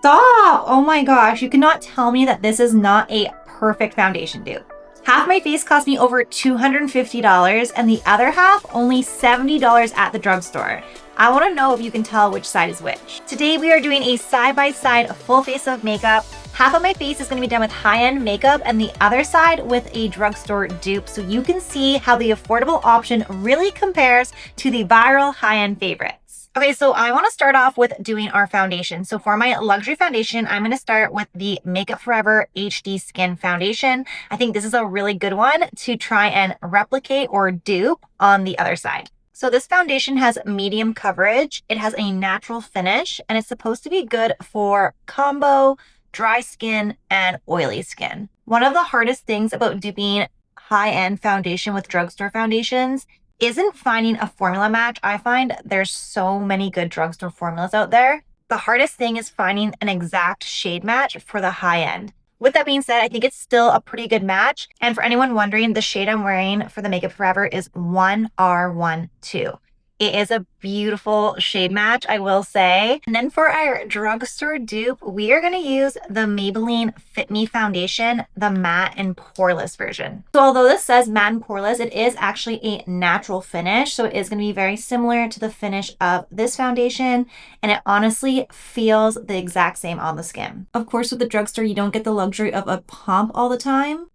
Stop! Oh my gosh, you cannot tell me that this is not a perfect foundation dupe. Half my face cost me over $250 and the other half only $70 at the drugstore. I want to know if you can tell which side is which. Today we are doing a side-by-side full face of makeup. Half of my face is going to be done with high-end makeup and the other side with a drugstore dupe, so you can see how the affordable option really compares to the viral high-end favorites. Okay, so I want to start off with doing our foundation. So for my luxury foundation, I'm going to start with the Makeup Forever HD Skin Foundation. I think this is a really good one to try and replicate or dupe on the other side. So this foundation has medium coverage, it has a natural finish, and it's supposed to be good for combo, dry skin, and oily skin. One of the hardest things about duping high-end foundation with drugstore foundations isn't finding a formula match. I find there's so many good drugstore formulas out there. The hardest thing is finding an exact shade match for the high end. With that being said, I think it's still a pretty good match. And for anyone wondering, the shade I'm wearing for the Makeup Forever is 1R12. It is a beautiful shade match, I will say. And then for our drugstore dupe, we are going to use the Maybelline Fit Me Foundation, the matte and poreless version. So although this says matte and poreless, it is actually a natural finish. So it is going to be very similar to the finish of this foundation. And it honestly feels the exact same on the skin. Of course, with the drugstore, you don't get the luxury of a pump all the time,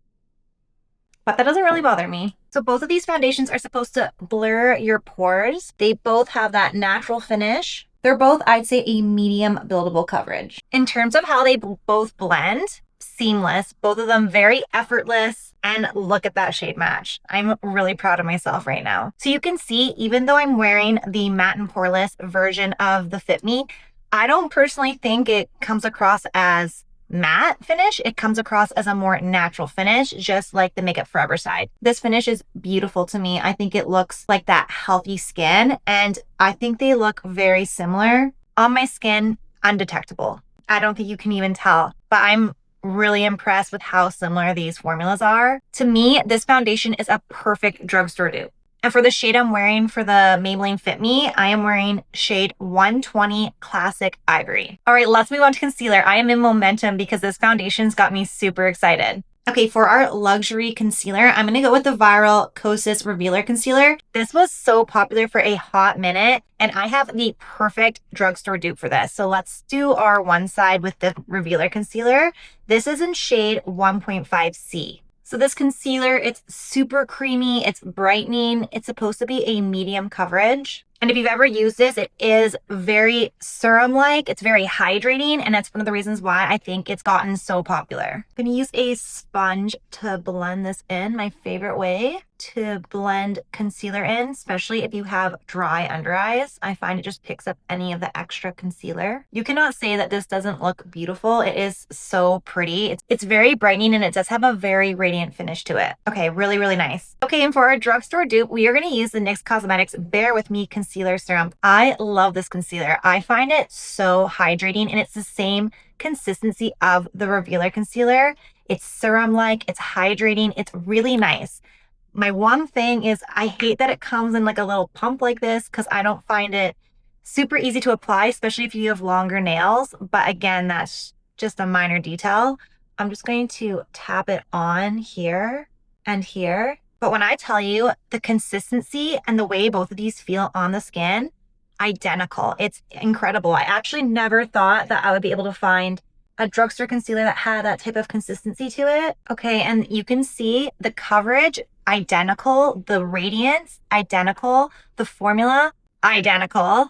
but that doesn't really bother me. So both of these foundations are supposed to blur your pores. They both have that natural finish. They're both, I'd say, a medium buildable coverage. In terms of how they both blend, seamless, both of them very effortless, and look at that shade match. I'm really proud of myself right now. So you can see, even though I'm wearing the matte and poreless version of the Fit Me, I don't personally think it comes across as matte finish. It comes across as a more natural finish, just like the Makeup Forever side. This finish is beautiful to me. I think it looks like that healthy skin, and I think they look very similar on my skin, undetectable. I don't think you can even tell, but I'm really impressed with how similar these formulas are. To me, this foundation is a perfect drugstore dupe. And for the shade I'm wearing for the Maybelline Fit Me, I am wearing shade 120 Classic Ivory. All right, let's move on to concealer. I am in momentum because this foundation's got me super excited. Okay, for our luxury concealer, I'm going to go with the viral Kosas Revealer Concealer. This was so popular for a hot minute, and I have the perfect drugstore dupe for this. So let's do our one side with the Revealer Concealer. This is in shade 1.5C. So this concealer, it's super creamy, it's brightening, it's supposed to be a medium coverage. And if you've ever used this, it is very serum-like, it's very hydrating, and that's one of the reasons why I think it's gotten so popular. I'm gonna use a sponge to blend this in, my favorite way to blend concealer in, especially if you have dry under eyes. I find it just picks up any of the extra concealer. You cannot say that this doesn't look beautiful. It is so pretty. It's very brightening and it does have a very radiant finish to it. Okay, really, really nice. Okay, and for our drugstore dupe, we are gonna use the NYX Cosmetics Bear With Me Concealer Serum. I love this concealer. I find it so hydrating, and it's the same consistency of the Revealer Concealer. It's serum-like, it's hydrating, it's really nice. My one thing is I hate that it comes in like a little pump like this because I don't find it super easy to apply, especially if you have longer nails. But again, that's just a minor detail. I'm just going to tap it on here and here. But when I tell you the consistency and the way both of these feel on the skin, identical. It's incredible. I actually never thought that I would be able to find a drugstore concealer that had that type of consistency to it. Okay, and you can see the coverage, identical, the radiance, identical, the formula, identical.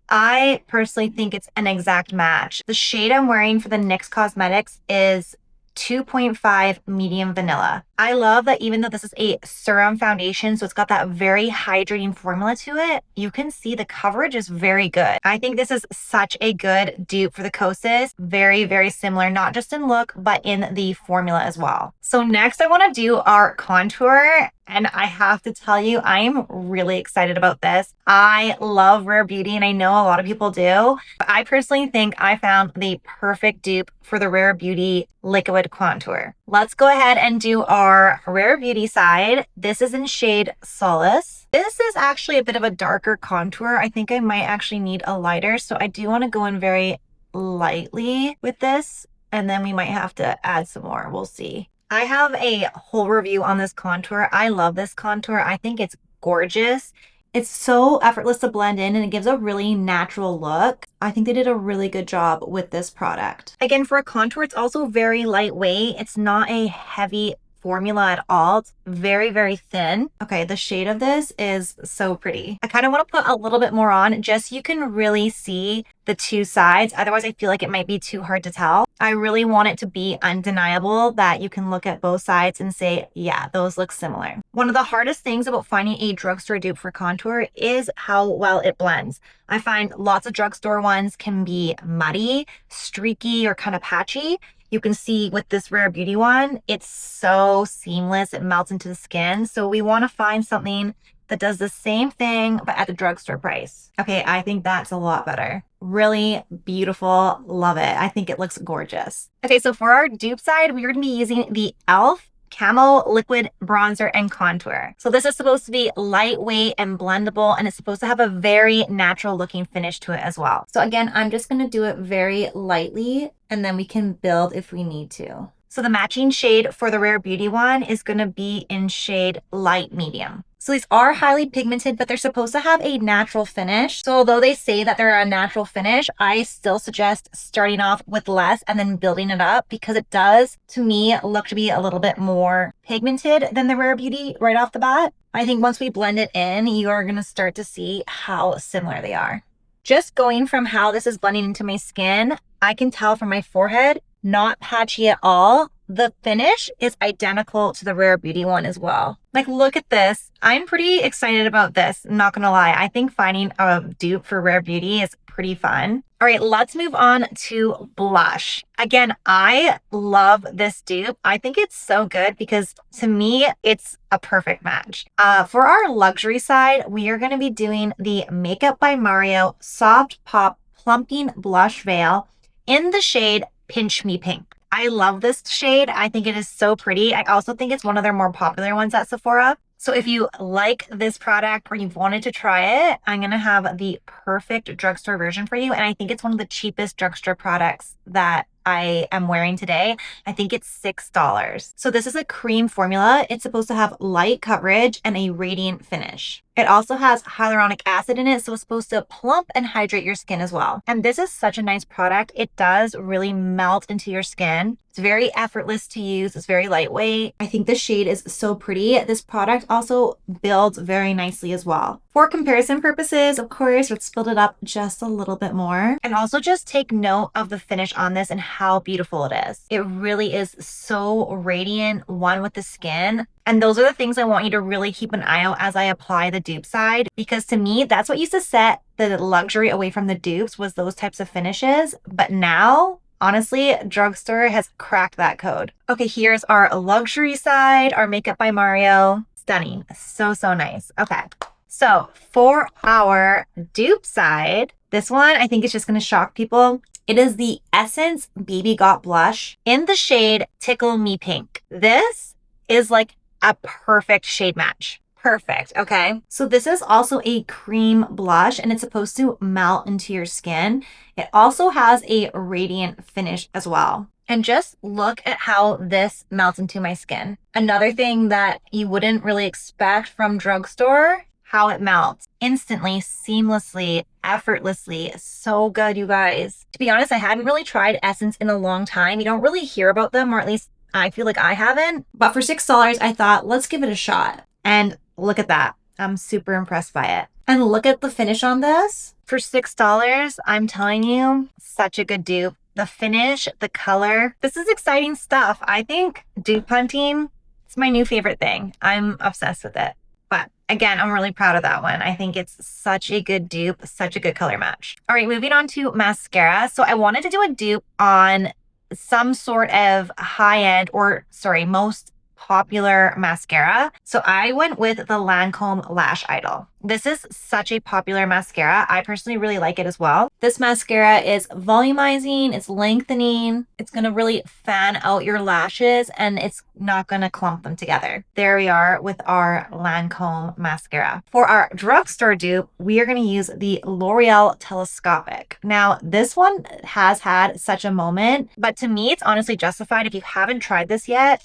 I personally think it's an exact match. The shade I'm wearing for the NYX Cosmetics is 2.5 medium vanilla. I love that even though this is a serum foundation, so it's got that very hydrating formula to it, you can see the coverage is very good. I think this is such a good dupe for the Kosas. Very, very similar, not just in look, but in the formula as well. So next I want to do our contour. And I have to tell you, I am really excited about this. I love Rare Beauty, and I know a lot of people do, but I personally think I found the perfect dupe for the Rare Beauty liquid contour. Let's go ahead and do our Rare Beauty side. This is in shade Solace. This is actually a bit of a darker contour. I think I might actually need a lighter, so I do want to go in very lightly with this, and then we might have to add some more. We'll see. I have a whole review on this contour. I love this contour. I think it's gorgeous. It's so effortless to blend in and it gives a really natural look. I think they did a really good job with this product. Again, for a contour, it's also very lightweight. It's not a heavy formula at all. It's very, very thin. Okay, the shade of this is so pretty. I kind of want to put a little bit more on just so you can really see the two sides. Otherwise, I feel like it might be too hard to tell. I really want it to be undeniable that you can look at both sides and say, yeah, those look similar. One of the hardest things about finding a drugstore dupe for contour is how well it blends. I find lots of drugstore ones can be muddy, streaky, or kind of patchy. You can see with this Rare Beauty one, it's so seamless. It melts into the skin. So we want to find something that does the same thing, but at the drugstore price. Okay, I think that's a lot better. Really beautiful. Love it. I think it looks gorgeous. Okay, so for our dupe side, we're going to be using the e.l.f. Camo Liquid Bronzer and Contour. So this is supposed to be lightweight and blendable, and it's supposed to have a very natural looking finish to it as well. So again, I'm just going to do it very lightly, and then we can build if we need to. So the matching shade for the Rare Beauty one is going to be in shade light medium. So these are highly pigmented, but they're supposed to have a natural finish. So although they say that they're a natural finish, I still suggest starting off with less and then building it up, because it does, to me, look to be a little bit more pigmented than the Rare Beauty right off the bat. I think once we blend it in, you are going to start to see how similar they are. Just going from how this is blending into my skin, I can tell from my forehead, not patchy at all. The finish is identical to the Rare Beauty one as well. Like, look at this. I'm pretty excited about this, not gonna lie. I think finding a dupe for Rare Beauty is pretty fun. All right, let's move on to blush. Again, I love this dupe. I think it's so good because to me, it's a perfect match. For our luxury side, we are gonna be doing the Makeup by Mario Soft Pop Plumping Blush Veil in the shade Pinch Me Pink. I love this shade. I think it is so pretty. I also think it's one of their more popular ones at Sephora. So if you like this product or you've wanted to try it, I'm going to have the perfect drugstore version for you. And I think it's one of the cheapest drugstore products that I am wearing today. I think it's $6. So this is a cream formula. It's supposed to have light coverage and a radiant finish. It also has hyaluronic acid in it, so it's supposed to plump and hydrate your skin as well. And this is such a nice product. It does really melt into your skin. It's very effortless to use. It's very lightweight. I think the shade is so pretty. This product also builds very nicely as well. For comparison purposes, of course, let's build it up just a little bit more. And also just take note of the finish on this and how beautiful it is. It really is so radiant, one with the skin. And those are the things I want you to really keep an eye out as I apply the dupe side, because to me, that's what used to set the luxury away from the dupes, was those types of finishes. But now, honestly, drugstore has cracked that code. Okay, here's our luxury side, our Makeup by Mario. Stunning. So, so nice. Okay. So for our dupe side, this one, I think it's just going to shock people. It is the Essence Baby Got Blush in the shade Tickle Me Pink. This is like a perfect shade match. Perfect. Okay. So this is also a cream blush and it's supposed to melt into your skin. It also has a radiant finish as well. And just look at how this melts into my skin. Another thing that you wouldn't really expect from drugstore, how it melts instantly, seamlessly, effortlessly. So good, you guys. To be honest, I hadn't really tried Essence in a long time. You don't really hear about them, or at least I feel like I haven't. But for $6, I thought, let's give it a shot. And look at that. I'm super impressed by it. And look at the finish on this. For $6, I'm telling you, such a good dupe. The finish, the color, this is exciting stuff. I think dupe hunting is my new favorite thing. I'm obsessed with it. But again, I'm really proud of that one. I think it's such a good dupe, such a good color match. All right, moving on to mascara. So I wanted to do a dupe on some sort of high-end, or sorry, most popular mascara. So I went with the Lancome Lash Idol. This is such a popular mascara. I personally really like it as well. This mascara is volumizing, it's lengthening, it's gonna really fan out your lashes and it's not gonna clump them together. There we are with our Lancome mascara. For our drugstore dupe, we are gonna use the L'Oreal Telescopic. Now, this one has had such a moment, but to me, it's honestly justified. If you haven't tried this yet,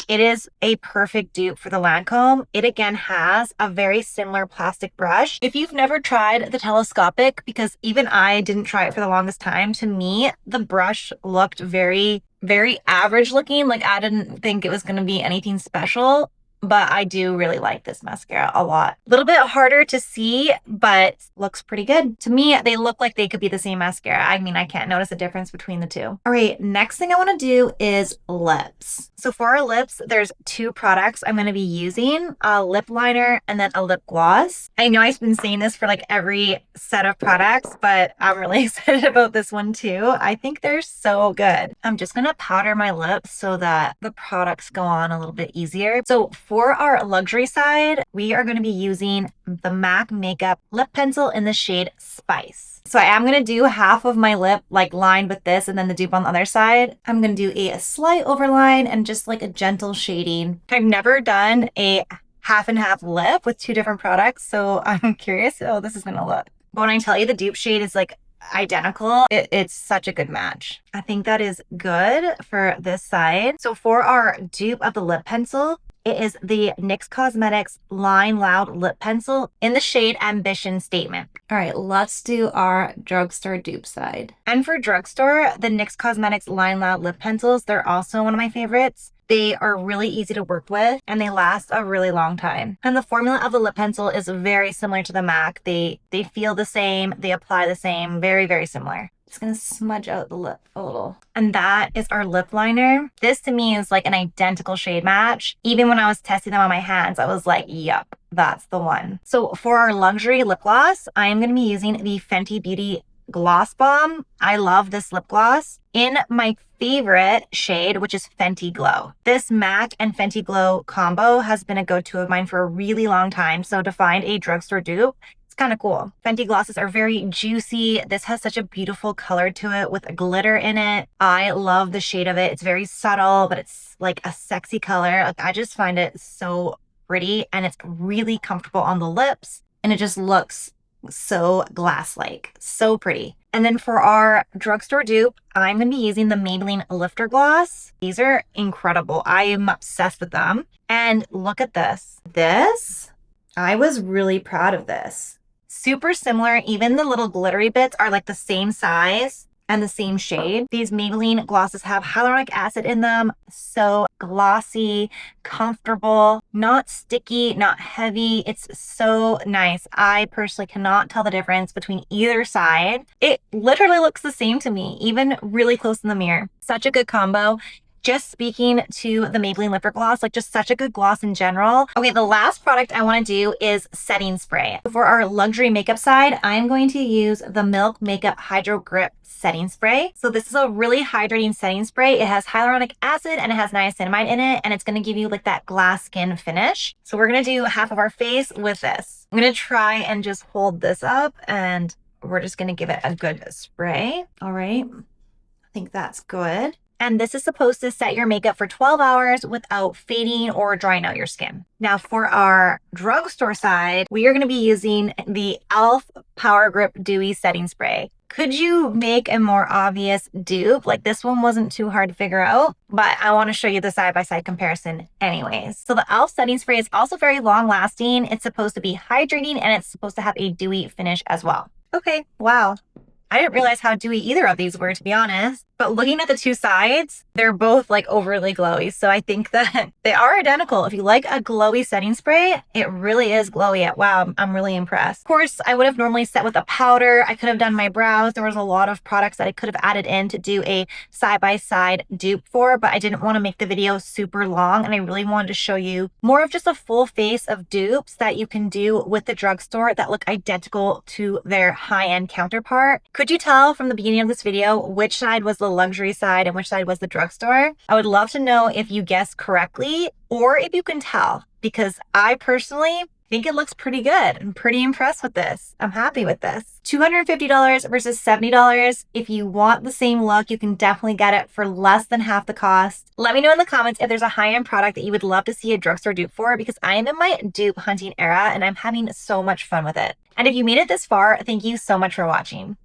it is a perfect dupe for the Lancome. It again has a very similar plastic brush. If you've never tried the telescopic, because even I didn't try it for the longest time, to me, the brush looked very average looking. Like I didn't think it was going to be anything special, but I do really like this mascara a lot. A little bit harder to see, but looks pretty good. To me, they look like they could be the same mascara. I mean, I can't notice a difference between the two. All right, next thing I want to do is lips. So for our lips, there's two products I'm going to be using, a lip liner and then a lip gloss. I know I've been saying this for like every set of products, but I'm really excited about this one too. I think they're so good. I'm just going to powder my lips so that the products go on a little bit easier. So for our luxury side, we are going to be using the MAC Makeup Lip Pencil in the shade Spice. So I am going to do half of my lip like lined with this and then the dupe on the other side. I'm going to do a slight overline and just like a gentle shading. I've never done a half and half lip with two different products, so I'm curious how this is going to look. But when I tell you the dupe shade is like identical, it's such a good match. I think that is good for this side. So for our dupe of the lip pencil, it is the NYX Cosmetics Line Loud Lip Pencil in the shade Ambition Statement. All right, let's do our drugstore dupe side. And for drugstore, the NYX Cosmetics Line Loud Lip Pencils, they're also one of my favorites. They are really easy to work with and they last a really long time. And the formula of the lip pencil is very similar to the MAC. They feel the same, they apply the same, very similar. Just gonna smudge out the lip a little. And that is our lip liner. This to me is like an identical shade match. Even when I was testing them on my hands, I was like, yep, that's the one. So for our luxury lip gloss, I am gonna be using the Fenty Beauty Gloss Bomb. I love this lip gloss in my favorite shade, which is Fenty Glow. This MAC and Fenty Glow combo has been a go-to of mine for a really long time. So to find a drugstore dupe, it's kind of cool. Fenty glosses are very juicy. This has such a beautiful color to it with a glitter in it. I love the shade of it. It's very subtle, but it's like a sexy color. Like I just find it so pretty and it's really comfortable on the lips and it just looks so glass-like, so pretty. And then for our drugstore dupe, I'm going to be using the Maybelline Lifter Gloss. These are incredible. I am obsessed with them. And look at this. I was really proud of this. Super similar. Even the little glittery bits are like the same size and the same shade. These Maybelline glosses have hyaluronic acid in them. So glossy, comfortable, not sticky, not heavy. It's so nice. I personally cannot tell the difference between either side. It literally looks the same to me, even really close in the mirror. Such a good combo. Just speaking to the Maybelline Lifter Gloss, like just such a good gloss in general. Okay, the last product I want to do is setting spray. For our luxury makeup side, I'm going to use the Milk Makeup Hydro Grip setting spray. So this is a really hydrating setting spray. It has hyaluronic acid and it has niacinamide in it, and it's going to give you like that glass skin finish. So we're going to do half of our face with this. I'm going to try and just hold this up and we're just going to give it a good spray. All right, I think that's good. And this is supposed to set your makeup for 12 hours without fading or drying out your skin. Now for our drugstore side, we are going to be using the e.l.f. Power Grip Dewy Setting Spray. Could you make a more obvious dupe? Like this one wasn't too hard to figure out, but I want to show you the side-by-side comparison anyways. So the e.l.f. setting spray is also very long lasting. It's supposed to be hydrating and it's supposed to have a dewy finish as well. Okay, wow. I didn't realize how dewy either of these were, to be honest. But looking at the two sides, they're both like overly glowy. So I think that they are identical. If you like a glowy setting spray, it really is glowy. Wow, I'm really impressed. Of course, I would have normally set with a powder. I could have done my brows. There was a lot of products that I could have added in to do a side-by-side dupe for, but I didn't want to make the video super long. And I really wanted to show you more of just a full face of dupes that you can do with the drugstore that look identical to their high-end counterpart. Could you tell from the beginning of this video which side was the luxury side and which side was the drugstore? I would love to know if you guessed correctly or if you can tell, because I personally think it looks pretty good. I'm pretty impressed with this. I'm happy with this. $250 versus $70. If you want the same look, you can definitely get it for less than half the cost. Let me know in the comments if there's a high-end product that you would love to see a drugstore dupe for, because I am in my dupe hunting era and I'm having so much fun with it. And if you made it this far, thank you so much for watching.